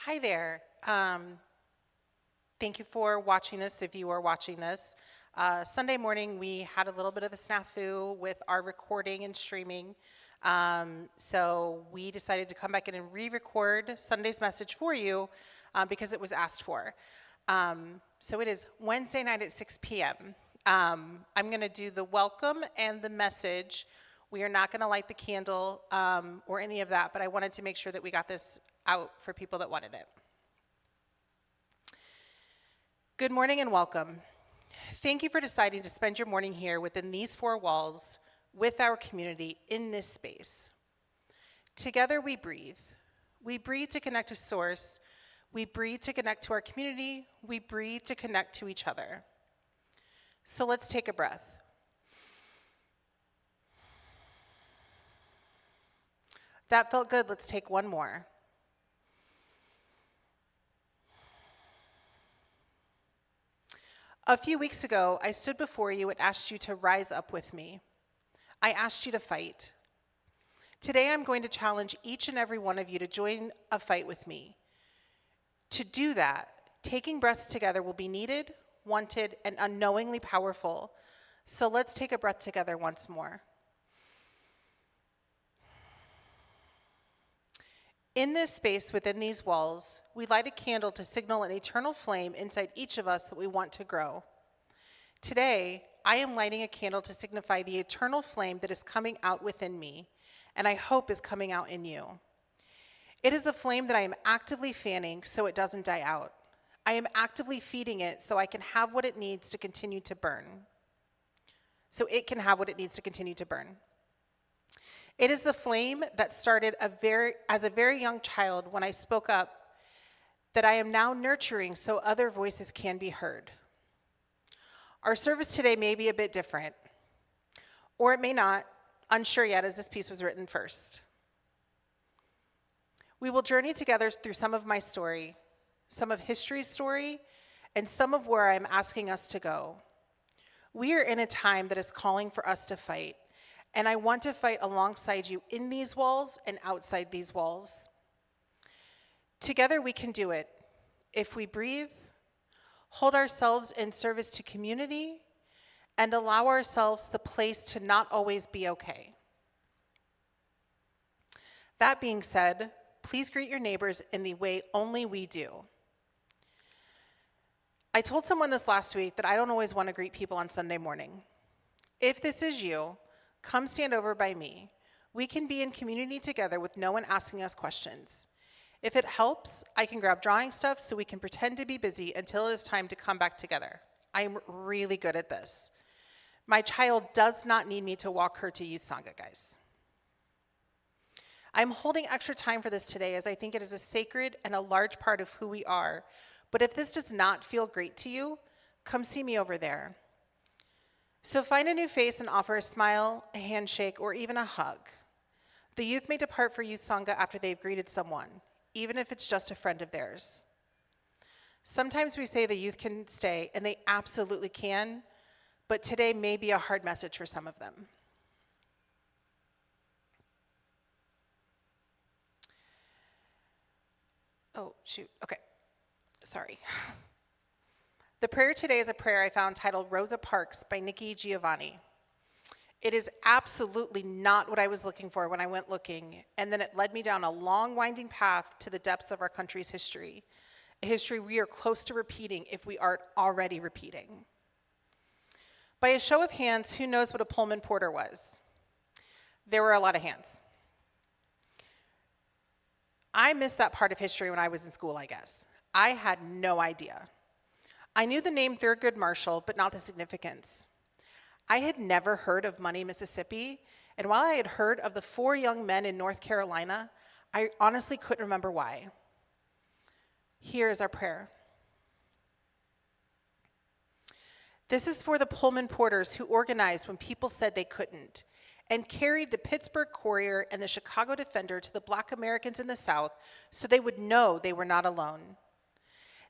Hi there. Thank you for watching this if you are watching this. Sunday morning, we had a little bit of a snafu with our recording and streaming. So we decided to come back in and re-record Sunday's message for you because it was asked for. So it is Wednesday night at 6 p.m. I'm going to do the welcome and the message. We are not going to light the candle or any of that, but I wanted to make sure that we got this out for people that wanted it. Good morning and welcome. Thank you for deciding to spend your morning here within these four walls with our community in this space. Together we breathe. We breathe to connect to Source. We breathe to connect to our community. We breathe to connect to each other. So let's take a breath. That felt good. Let's take one more. A few weeks ago, I stood before you and asked you to rise up with me. I asked you to fight. Today, I'm going to challenge each and every one of you to join a fight with me. To do that, taking breaths together will be needed, wanted, and unknowingly powerful. So let's take a breath together once more. In this space within these walls, we light a candle to signal an eternal flame inside each of us that we want to grow. Today, I am lighting a candle to signify the eternal flame that is coming out within me, and I hope is coming out in you. It is a flame that I am actively fanning so it doesn't die out. I am actively feeding it so I can have what it needs to continue to burn. So it can have what it needs to continue to burn. It is the flame that started as a very young child when I spoke up that I am now nurturing so other voices can be heard. Our service today may be a bit different, or it may not, unsure yet as this piece was written first. We will journey together through some of my story, some of history's story, and some of where I'm asking us to go. We are in a time that is calling for us to fight. And I want to fight alongside you in these walls and outside these walls. Together we can do it if we breathe, hold ourselves in service to community, and allow ourselves the place to not always be okay. That being said, please greet your neighbors in the way only we do. I told someone this last week that I don't always want to greet people on Sunday morning. If this is you, come stand over by me. We can be in community together with no one asking us questions. If it helps, I can grab drawing stuff so we can pretend to be busy until it is time to come back together. I'm really good at this. My child does not need me to walk her to youth sangha, guys. I'm holding extra time for this today as I think it is a sacred and a large part of who we are. But if this does not feel great to you, come see me over there. So find a new face and offer a smile, a handshake, or even a hug. The youth may depart for youth sangha after they've greeted someone, even if it's just a friend of theirs. Sometimes we say the youth can stay, and they absolutely can, but today may be a hard message for some of them. Oh, shoot, okay, sorry. The prayer today is a prayer I found titled Rosa Parks by Nikki Giovanni. It is absolutely not what I was looking for when I went looking, and then it led me down a long winding path to the depths of our country's history, a history we are close to repeating if we aren't already repeating. By a show of hands, who knows what a Pullman Porter was? There were a lot of hands. I missed that part of history when I was in school, I guess. I had no idea. I knew the name Thurgood Marshall, but not the significance. I had never heard of Money, Mississippi, and while I had heard of the 4 young men in North Carolina, I honestly couldn't remember why. Here is our prayer. This is for the Pullman Porters who organized when people said they couldn't, and carried the Pittsburgh Courier and the Chicago Defender to the Black Americans in the South so they would know they were not alone.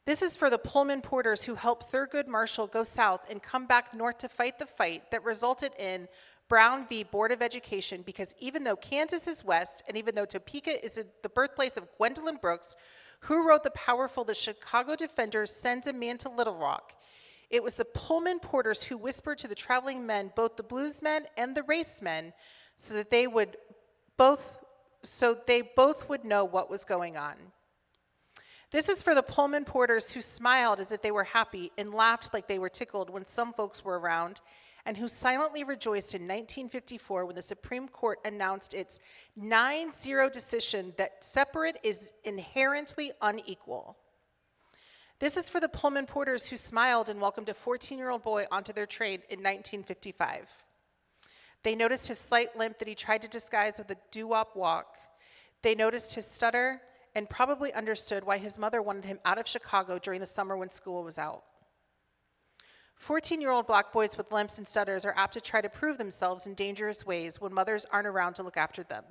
This is for the Pullman Porters who helped Thurgood Marshall go south and come back north to fight the fight that resulted in Brown v. Board of Education, because even though Kansas is west, and even though Topeka is the birthplace of Gwendolyn Brooks, Who wrote the powerful The Chicago Defender Sends a Man to Little Rock? It was the Pullman porters who whispered to the traveling men, both the bluesmen and the racemen, so they both would know what was going on. This is for the Pullman porters who smiled as if they were happy and laughed like they were tickled when some folks were around, and who silently rejoiced in 1954 when the Supreme Court announced its 9-0 decision that separate is inherently unequal. This is for the Pullman porters who smiled and welcomed a 14-year-old boy onto their train in 1955. They noticed his slight limp that he tried to disguise with a doo-wop walk. They noticed his stutter and probably understood why his mother wanted him out of Chicago during the summer when school was out. 14-year-old black boys with limps and stutters are apt to try to prove themselves in dangerous ways when mothers aren't around to look after them.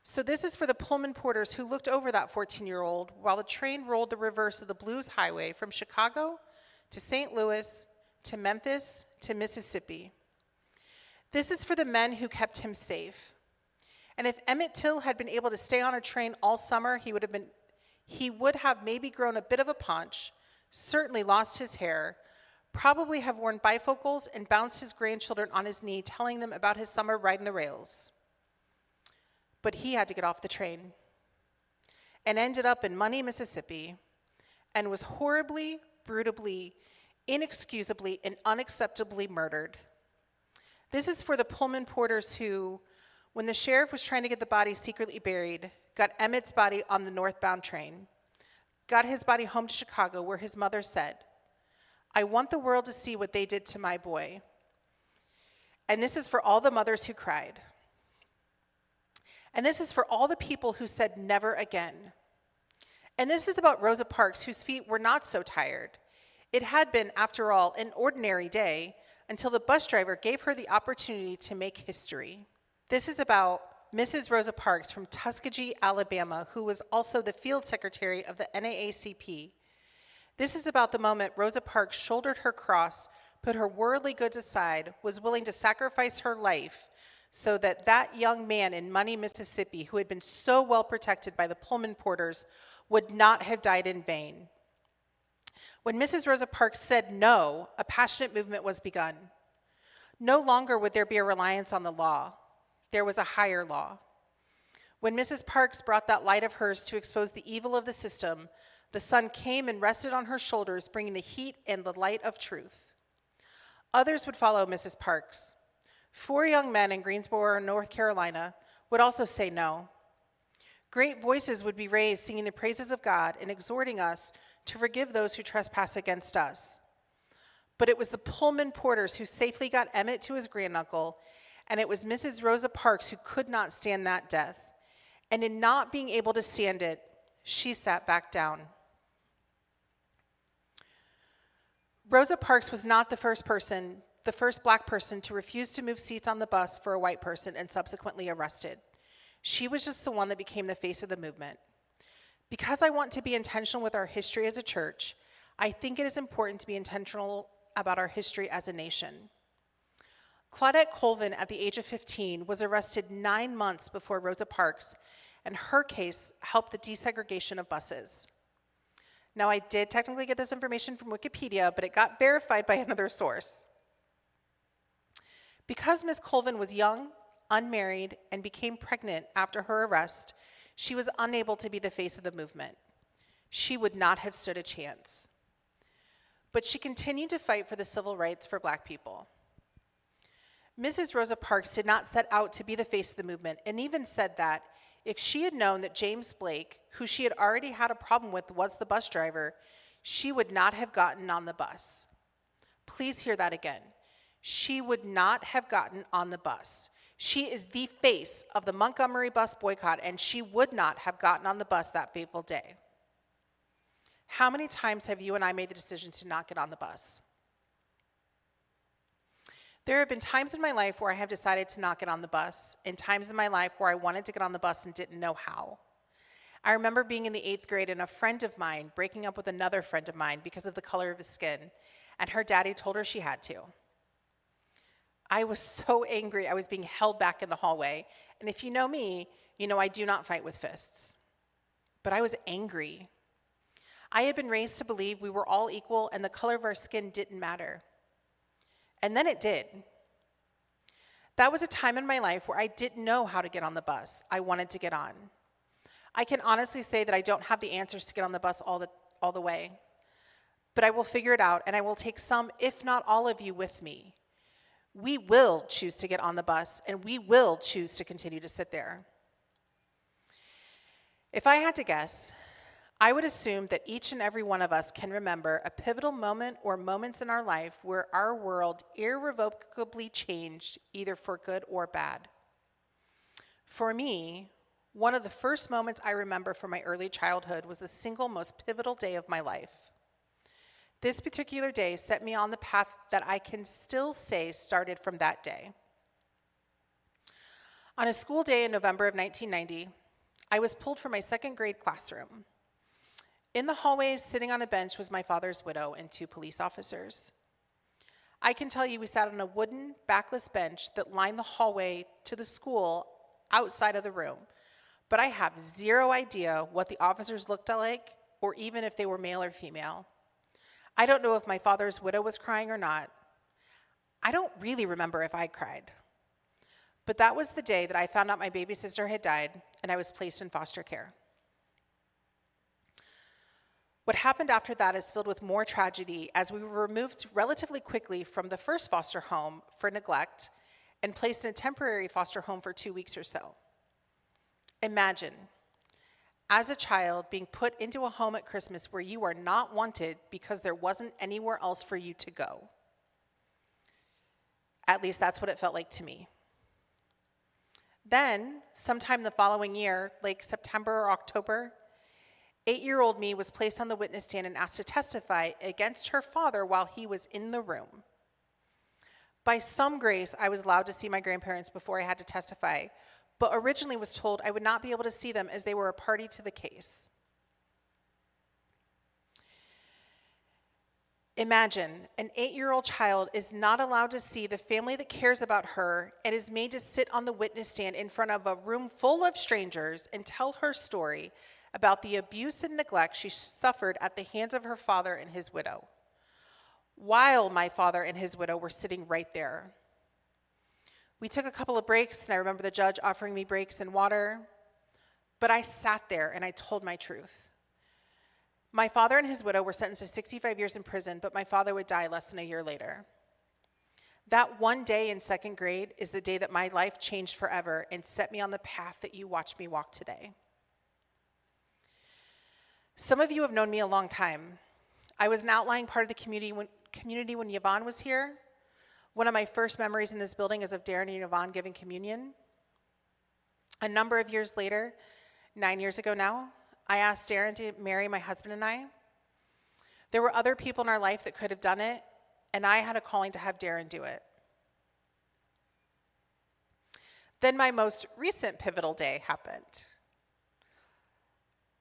So this is for the Pullman porters who looked over that 14-year-old while the train rolled the reverse of the Blues Highway from Chicago to St. Louis to Memphis to Mississippi. This is for the men who kept him safe. And if Emmett Till had been able to stay on a train all summer, he would have maybe grown a bit of a paunch, certainly lost his hair, probably have worn bifocals and bounced his grandchildren on his knee, telling them about his summer riding the rails. But he had to get off the train and ended up in Money, Mississippi, and was horribly, brutally, inexcusably, and unacceptably murdered. This is for the Pullman porters who, when the sheriff was trying to get the body secretly buried, got Emmett's body on the northbound train, got his body home to Chicago, where his mother said, "I want the world to see what they did to my boy." And this is for all the mothers who cried. And this is for all the people who said never again. And this is about Rosa Parks, whose feet were not so tired. It had been, after all, an ordinary day until the bus driver gave her the opportunity to make history. This is about Mrs. Rosa Parks from Tuskegee, Alabama, who was also the field secretary of the NAACP. This is about the moment Rosa Parks shouldered her cross, put her worldly goods aside, was willing to sacrifice her life so that that young man in Money, Mississippi, who had been so well protected by the Pullman porters, would not have died in vain. When Mrs. Rosa Parks said no, a passionate movement was begun. No longer would there be a reliance on the law. There was a higher law. When Mrs. Parks brought that light of hers to expose the evil of the system, the sun came and rested on her shoulders, bringing the heat and the light of truth. Others would follow Mrs. Parks. 4 young men in Greensboro, North Carolina, would also say no. Great voices would be raised singing the praises of God and exhorting us to forgive those who trespass against us. But it was the Pullman porters who safely got Emmett to his granduncle, and it was Mrs. Rosa Parks who could not stand that death. And in not being able to stand it, she sat back down. Rosa Parks was not the first black person to refuse to move seats on the bus for a white person and subsequently arrested. She was just the one that became the face of the movement. Because I want to be intentional with our history as a church, I think it is important to be intentional about our history as a nation. Claudette Colvin, at the age of 15, was arrested 9 months before Rosa Parks, and her case helped the desegregation of buses. Now, I did technically get this information from Wikipedia, but it got verified by another source. Because Ms. Colvin was young, unmarried, and became pregnant after her arrest, she was unable to be the face of the movement. She would not have stood a chance. But she continued to fight for the civil rights for black people. Mrs. Rosa Parks did not set out to be the face of the movement, and even said that if she had known that James Blake, who she had already had a problem with, was the bus driver, she would not have gotten on the bus. Please hear that again. She would not have gotten on the bus. She is the face of the Montgomery bus boycott, and she would not have gotten on the bus that fateful day. How many times have you and I made the decision to not get on the bus? There have been times in my life where I have decided to not get on the bus, and times in my life where I wanted to get on the bus and didn't know how. I remember being in the 8th grade and a friend of mine breaking up with another friend of mine because of the color of his skin, and her daddy told her she had to. I was so angry I was being held back in the hallway, and if you know me, you know I do not fight with fists. but I was angry. I had been raised to believe we were all equal and the color of our skin didn't matter. And then it did. That was a time in my life where I didn't know how to get on the bus I wanted to get on. I can honestly say that I don't have the answers to get on the bus all the way. But I will figure it out, and I will take some, if not all of you, with me. We will choose to get on the bus, and we will choose to continue to sit there. If I had to guess, I would assume that each and every one of us can remember a pivotal moment or moments in our life where our world irrevocably changed, either for good or bad. For me, one of the first moments I remember from my early childhood was the single most pivotal day of my life. This particular day set me on the path that I can still say started from that day. On a school day in November of 1990, I was pulled from my second grade classroom. In the hallway, sitting on a bench, was my father's widow and 2 police officers. I can tell you we sat on a wooden, backless bench that lined the hallway to the school outside of the room, but I have zero idea what the officers looked like or even if they were male or female. I don't know if my father's widow was crying or not. I don't really remember if I cried. But that was the day that I found out my baby sister had died and I was placed in foster care. What happened after that is filled with more tragedy as we were removed relatively quickly from the first foster home for neglect and placed in a temporary foster home for 2 weeks or so. Imagine, as a child, being put into a home at Christmas where you are not wanted because there wasn't anywhere else for you to go. At least that's what it felt like to me. Then, sometime the following year, like September or October, 8-year-old me was placed on the witness stand and asked to testify against her father while he was in the room. By some grace, I was allowed to see my grandparents before I had to testify, but originally was told I would not be able to see them as they were a party to the case. Imagine, an 8-year-old child is not allowed to see the family that cares about her and is made to sit on the witness stand in front of a room full of strangers and tell her story about the abuse and neglect she suffered at the hands of her father and his widow, while my father and his widow were sitting right there. We took a couple of breaks, and I remember the judge offering me breaks and water, but I sat there and I told my truth. My father and his widow were sentenced to 65 years in prison, but my father would die less than a year later. That one day in second grade is the day that my life changed forever and set me on the path that you watch me walk today. Some of you have known me a long time. I was an outlying part of the community when Yvonne was here. One of my first memories in this building is of Darren and Yvonne giving communion. A number of years later, 9 years ago now, I asked Darren to marry my husband and I. There were other people in our life that could have done it, and I had a calling to have Darren do it. Then my most recent pivotal day happened.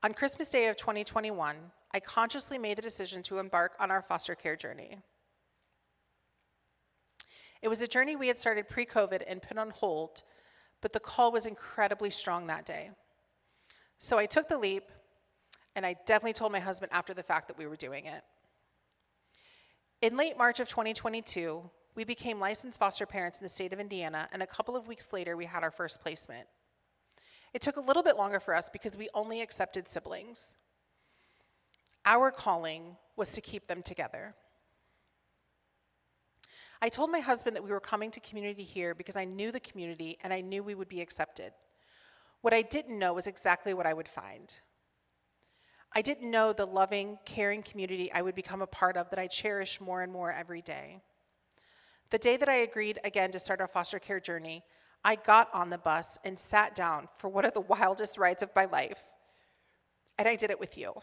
On Christmas Day of 2021, I consciously made the decision to embark on our foster care journey. It was a journey we had started pre-COVID and put on hold, but the call was incredibly strong that day. So I took the leap, and I definitely told my husband after the fact that we were doing it. In late March of 2022, we became licensed foster parents in the state of Indiana, and a couple of weeks later, we had our first placement. It took a little bit longer for us because we only accepted siblings. Our calling was to keep them together. I told my husband that we were coming to community here because I knew the community and I knew we would be accepted. What I didn't know was exactly what I would find. I didn't know the loving, caring community I would become a part of that I cherish more and more every day. The day that I agreed again to start our foster care journey, I got on the bus and sat down for one of the wildest rides of my life. And I did it with you.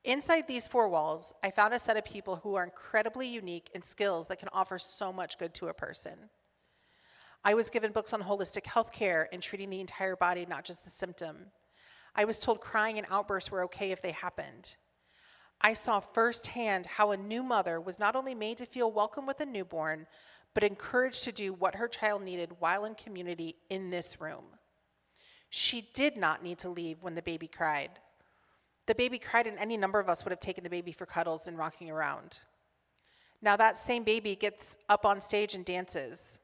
Inside these four walls, I found a set of people who are incredibly unique in skills that can offer so much good to a person. I was given books on holistic health care and treating the entire body, not just the symptom. I was told crying and outbursts were okay if they happened. I saw firsthand how a new mother was not only made to feel welcome with a newborn, but encouraged to do what her child needed while in community in this room. She did not need to leave when the baby cried. The baby cried, and any number of us would have taken the baby for cuddles and rocking around. Now that same baby gets up on stage and dances.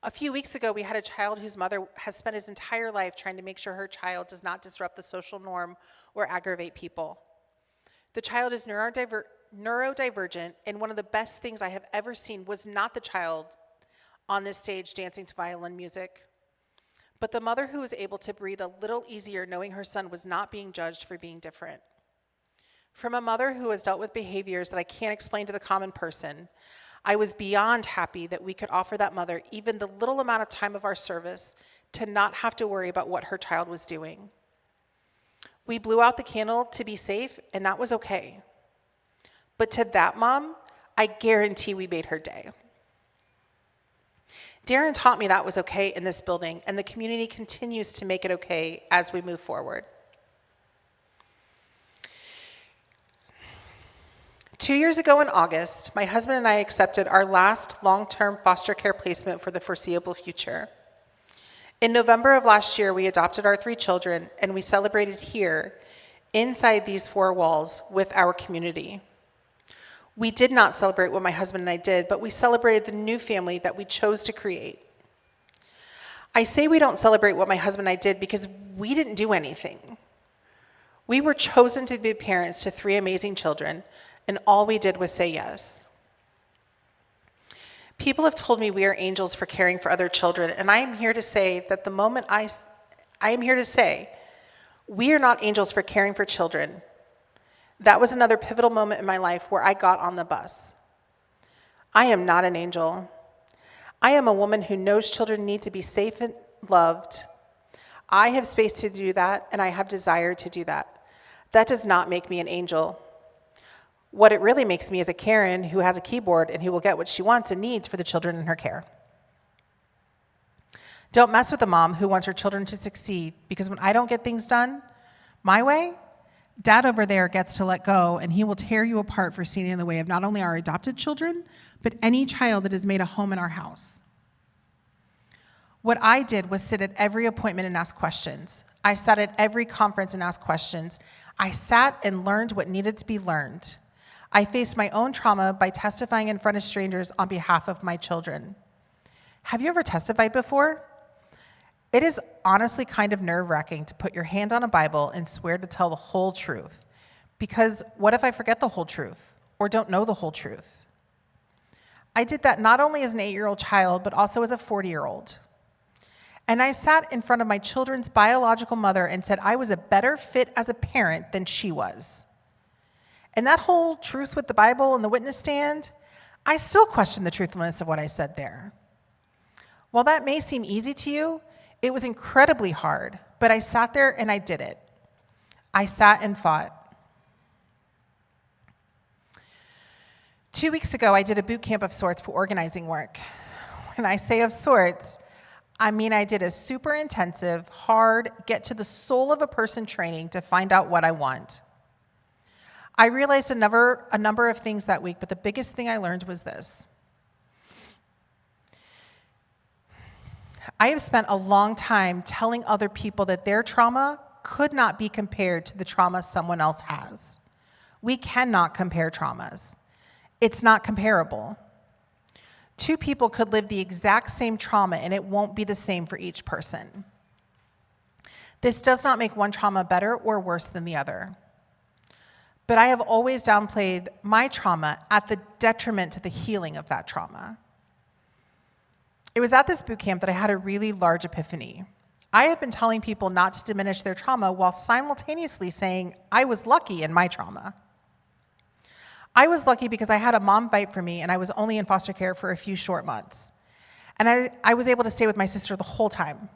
A few weeks ago, we had a child whose mother has spent his entire life trying to make sure her child does not disrupt the social norm or aggravate people. The child is neurodivergent, and one of the best things I have ever seen was not the child on this stage dancing to violin music, but the mother who was able to breathe a little easier knowing her son was not being judged for being different. From a mother who has dealt with behaviors that I can't explain to the common person, I was beyond happy that we could offer that mother even the little amount of time of our service to not have to worry about what her child was doing. We blew out the candle to be safe, and that was okay. But to that mom, I guarantee we made her day. Darren taught me that was okay in this building, and the community continues to make it okay as we move forward. 2 years ago in August, my husband and I accepted our last long-term foster care placement for the foreseeable future. In November of last year, we adopted our 3 children, and we celebrated here, inside these 4 walls, with our community. We did not celebrate what my husband and I did, but we celebrated the new family that we chose to create. I say we don't celebrate what my husband and I did because we didn't do anything. We were chosen to be parents to 3 amazing children, and all we did was say yes. People have told me we are angels for caring for other children, and I am here to say that the moment I am here to say we are not angels for caring for children. That was another pivotal moment in my life where I got on the bus. I am not an angel. I am a woman who knows children need to be safe and loved. I have space to do that, and I have desire to do that. That does not make me an angel. What it really makes me is a Karen who has a keyboard and who will get what she wants and needs for the children in her care. Don't mess with a mom who wants her children to succeed, because when I don't get things done my way, Dad over there gets to let go, and he will tear you apart for standing in the way of not only our adopted children, but any child that has made a home in our house. What I did was sit at every appointment and ask questions. I sat at every conference and asked questions. I sat and learned what needed to be learned. I faced my own trauma by testifying in front of strangers on behalf of my children. Have you ever testified before? It is honestly kind of nerve-wracking to put your hand on a Bible and swear to tell the whole truth. Because what if I forget the whole truth or don't know the whole truth? I did that not only as an 8-year-old child, but also as a 40-year-old. And I sat in front of my children's biological mother and said I was a better fit as a parent than she was. And that whole truth with the Bible and the witness stand, I still question the truthfulness of what I said there. While that may seem easy to you, it was incredibly hard, but I sat there and I did it. I sat and fought. 2 weeks ago, I did a boot camp of sorts for organizing work. When I say of sorts, I mean I did a super intensive, hard, get to the soul of a person training to find out what I want. I realized a number of things that week, but the biggest thing I learned was this. I have spent a long time telling other people that their trauma could not be compared to the trauma someone else has. We cannot compare traumas. It's not comparable. 2 people could live the exact same trauma, and it won't be the same for each person. This does not make one trauma better or worse than the other. But I have always downplayed my trauma at the detriment to the healing of that trauma. It was at this boot camp that I had a really large epiphany. I have been telling people not to diminish their trauma while simultaneously saying I was lucky in my trauma. I was lucky because I had a mom fight for me, and I was only in foster care for a few short months. And I was able to stay with my sister the whole time.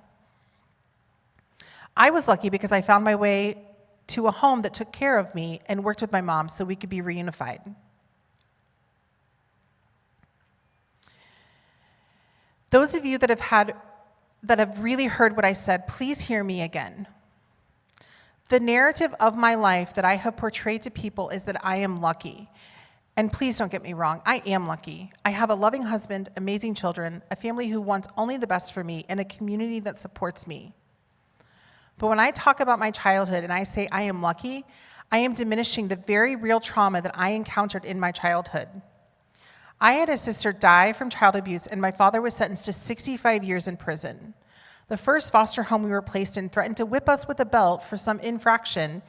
I was lucky because I found my way to a home that took care of me and worked with my mom so we could be reunified. Those of you that have really heard what I said, please hear me again. The narrative of my life that I have portrayed to people is that I am lucky. And please don't get me wrong, I am lucky. I have a loving husband, amazing children, a family who wants only the best for me, and a community that supports me. But when I talk about my childhood and I say I am lucky, I am diminishing the very real trauma that I encountered in my childhood. I had a sister die from child abuse, and my father was sentenced to 65 years in prison. The first foster home we were placed in threatened to whip us with a belt for some infraction,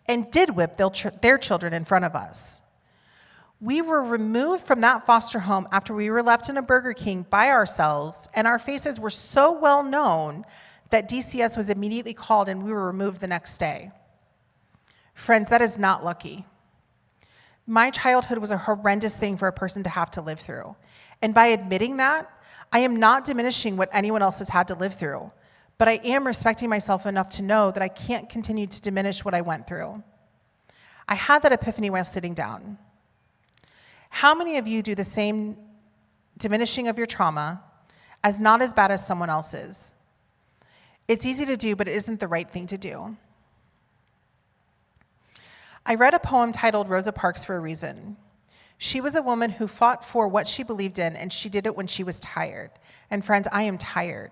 and did whip their children in front of us. We were removed from that foster home after we were left in a Burger King by ourselves, and our faces were so well known that DCS was immediately called and we were removed the next day. Friends, that is not lucky. My childhood was a horrendous thing for a person to have to live through. And by admitting that, I am not diminishing what anyone else has had to live through, but I am respecting myself enough to know that I can't continue to diminish what I went through. I had that epiphany while sitting down. How many of you do the same diminishing of your trauma as not as bad as someone else's? It's easy to do, but it isn't the right thing to do. I read a poem titled Rosa Parks for a reason. She was a woman who fought for what she believed in, and she did it when she was tired. And friends, I am tired.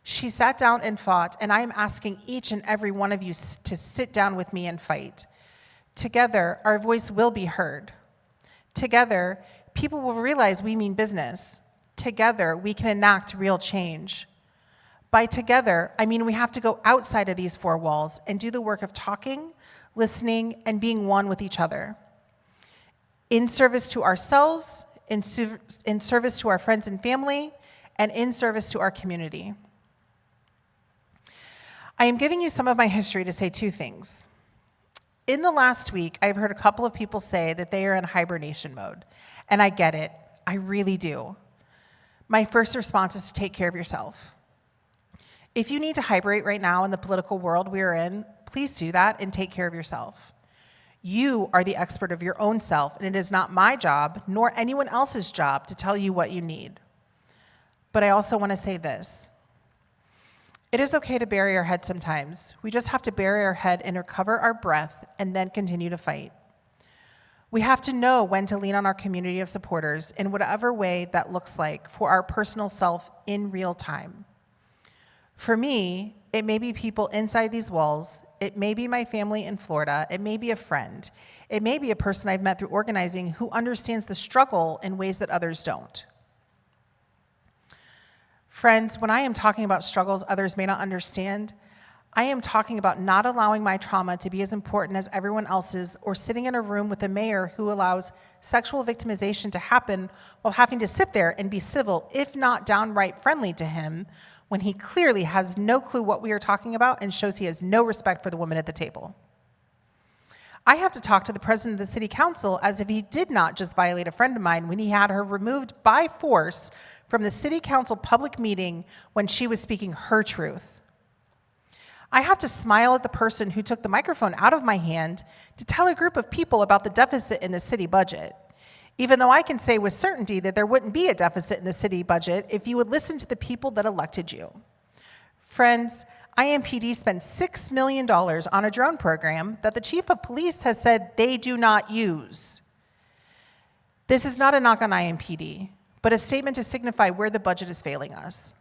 She sat down and fought, and I am asking each and every one of you to sit down with me and fight. Together, our voice will be heard. Together, people will realize we mean business. Together, we can enact real change. By together, I mean we have to go outside of these four walls and do the work of talking, listening, and being one with each other. In service to ourselves, in service to our friends and family, and in service to our community. I am giving you some of my history to say two things. In the last week, I've heard a couple of people say that they are in hibernation mode, and I get it. I really do. My first response is to take care of yourself. If you need to hibernate right now in the political world we are in, please do that and take care of yourself. You are the expert of your own self, and it is not my job, nor anyone else's job, to tell you what you need. But I also want to say this. It is okay to bury our head sometimes. We just have to bury our head and recover our breath and then continue to fight. We have to know when to lean on our community of supporters in whatever way that looks like for our personal self in real time. For me, it may be people inside these walls, it may be my family in Florida, it may be a friend, it may be a person I've met through organizing who understands the struggle in ways that others don't. Friends, when I am talking about struggles others may not understand, I am talking about not allowing my trauma to be as important as everyone else's, or sitting in a room with a mayor who allows sexual victimization to happen while having to sit there and be civil, if not downright friendly to him, when he clearly has no clue what we are talking about and shows he has no respect for the woman at the table. I have to talk to the president of the city council as if he did not just violate a friend of mine when he had her removed by force from the city council public meeting when she was speaking her truth. I have to smile at the person who took the microphone out of my hand to tell a group of people about the deficit in the city budget, even though I can say with certainty that there wouldn't be a deficit in the city budget if you would listen to the people that elected you. Friends, IMPD spent $6 million on a drone program that the chief of police has said they do not use. This is not a knock on IMPD, but a statement to signify where the budget is failing us.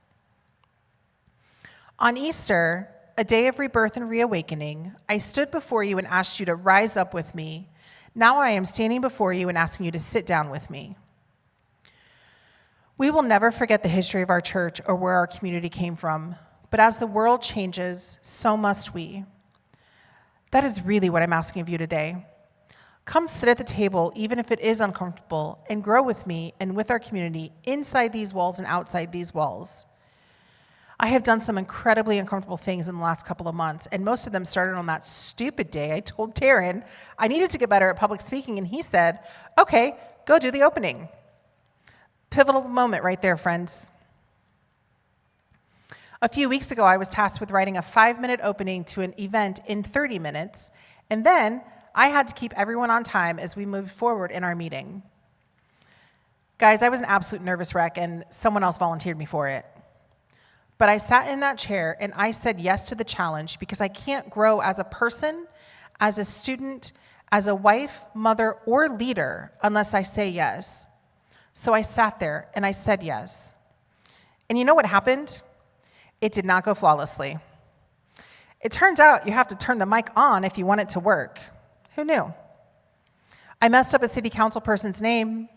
On Easter, a day of rebirth and reawakening, I stood before you and asked you to rise up with me. Now I am standing before you and asking you to sit down with me. We will never forget the history of our church or where our community came from, but as the world changes, so must we. That is really what I'm asking of you today. Come sit at the table, even if it is uncomfortable, and grow with me and with our community inside these walls and outside these walls. I have done some incredibly uncomfortable things in the last couple of months, and most of them started on that stupid day I told Taryn I needed to get better at public speaking, and he said, okay, go do the opening. Pivotal moment right there, friends. A few weeks ago, I was tasked with writing a 5-minute opening to an event in 30 minutes, and then I had to keep everyone on time as we moved forward in our meeting. Guys, I was an absolute nervous wreck, and someone else volunteered me for it. But I sat in that chair and I said yes to the challenge because I can't grow as a person, as a student, as a wife, mother, or leader unless I say yes. So I sat there and I said yes. And you know what happened? It did not go flawlessly. It turns out you have to turn the mic on if you want it to work. Who knew? I messed up a city council person's name.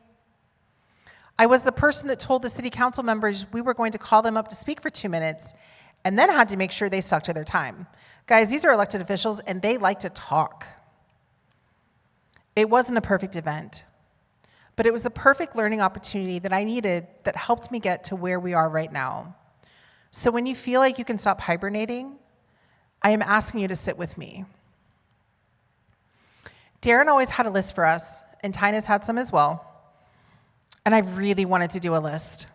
I was the person that told the city council members we were going to call them up to speak for 2 minutes and then had to make sure they stuck to their time. Guys, these are elected officials and they like to talk. It wasn't a perfect event, but it was the perfect learning opportunity that I needed that helped me get to where we are right now. So when you feel like you can stop hibernating, I am asking you to sit with me. Darren always had a list for us, and Tyna's had some as well. And I really wanted to do a list.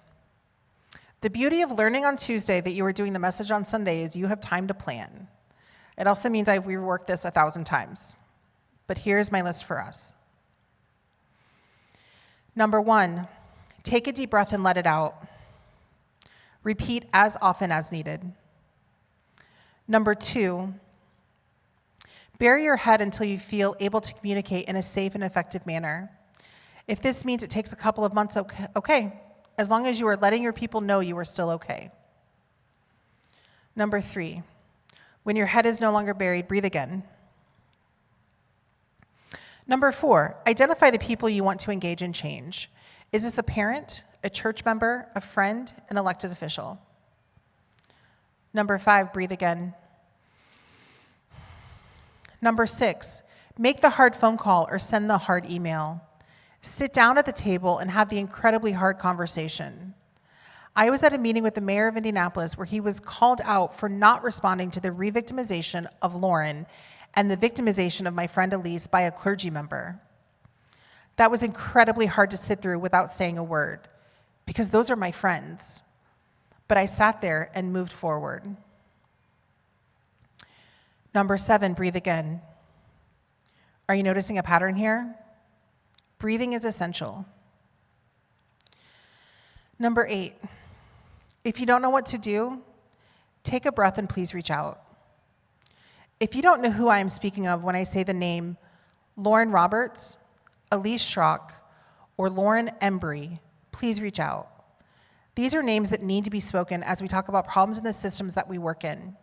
The beauty of learning on Tuesday that you are doing the message on Sunday is you have time to plan. It also means I've reworked this 1,000 times. But here's my list for us. Number 1, take a deep breath and let it out. Repeat as often as needed. Number 2, bury your head until you feel able to communicate in a safe and effective manner. If this means it takes a couple of months, okay, as long as you are letting your people know you are still okay. Number 3, when your head is no longer buried, breathe again. Number 4, identify the people you want to engage in change. Is this a parent, a church member, a friend, an elected official? Number 5, breathe again. Number 6, make the hard phone call or send the hard email. Sit down at the table and have the incredibly hard conversation. I was at a meeting with the mayor of Indianapolis where he was called out for not responding to the re-victimization of Lauren and the victimization of my friend Elise by a clergy member. That was incredibly hard to sit through without saying a word, because those are my friends. But I sat there and moved forward. Number 7, breathe again. Are you noticing a pattern here? Breathing is essential. Number 8, if you don't know what to do, take a breath and please reach out. If you don't know who I am speaking of when I say the name Lauren Roberts, Elise Schrock, or Lauren Embry, please reach out. These are names that need to be spoken as we talk about problems in the systems that we work in.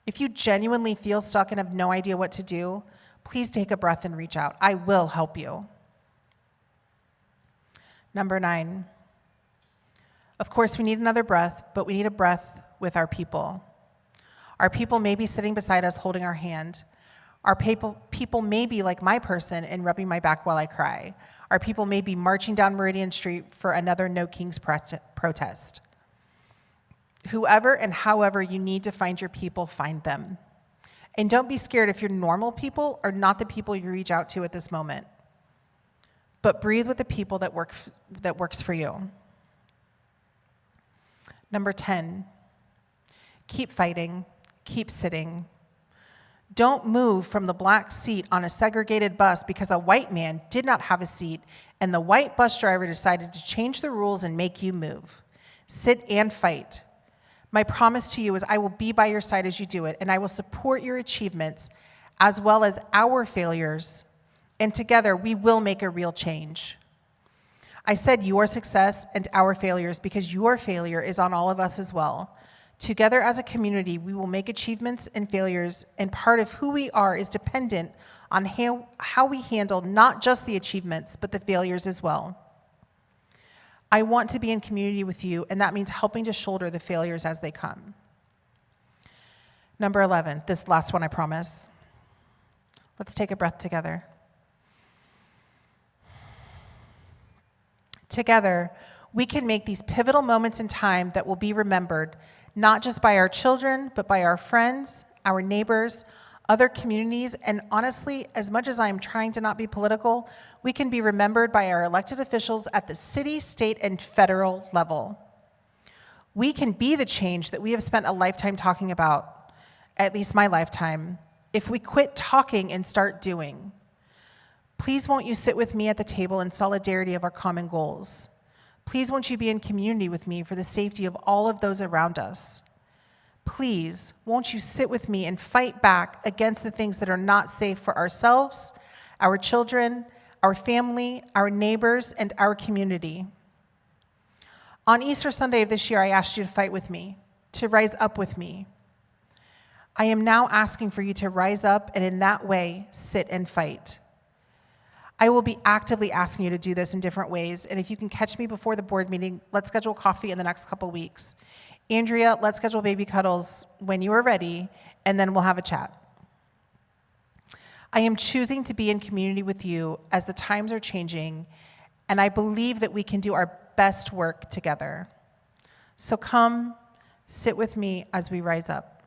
If you genuinely feel stuck and have no idea what to do, please take a breath and reach out. I will help you. Number 9, of course, we need another breath, but we need a breath with our people. Our people may be sitting beside us holding our hand. Our people may be like my person and rubbing my back while I cry. Our people may be marching down Meridian Street for another No Kings protest. Whoever and however you need to find your people, find them. And don't be scared if your normal people are not the people you reach out to at this moment. But breathe with the people that works for you. Number 10, keep fighting, keep sitting. Don't move from the black seat on a segregated bus because a white man did not have a seat and the white bus driver decided to change the rules and make you move. Sit and fight. My promise to you is I will be by your side as you do it, and I will support your achievements as well as our failures, and together we will make a real change. I said your success and our failures because your failure is on all of us as well. Together as a community, we will make achievements and failures, and part of who we are is dependent on how we handle not just the achievements, but the failures as well. I want to be in community with you, and that means helping to shoulder the failures as they come. Number 11, this last one I promise. Let's take a breath together. Together, we can make these pivotal moments in time that will be remembered, not just by our children, but by our friends, our neighbors, other communities, and honestly, as much as I am trying to not be political, we can be remembered by our elected officials at the city, state, and federal level. We can be the change that we have spent a lifetime talking about, at least my lifetime, if we quit talking and start doing. Please won't you sit with me at the table in solidarity of our common goals? Please won't you be in community with me for the safety of all of those around us? Please won't you sit with me and fight back against the things that are not safe for ourselves, our children, our family, our neighbors, and our community. On Easter Sunday of this year, I asked you to fight with me, to rise up with me. I am now asking for you to rise up and in that way, sit and fight. I will be actively asking you to do this in different ways, and if you can catch me before the board meeting, let's schedule coffee in the next couple weeks. Andrea, let's schedule baby cuddles when you are ready, and then we'll have a chat. I am choosing to be in community with you as the times are changing, and I believe that we can do our best work together. So come, sit with me as we rise up.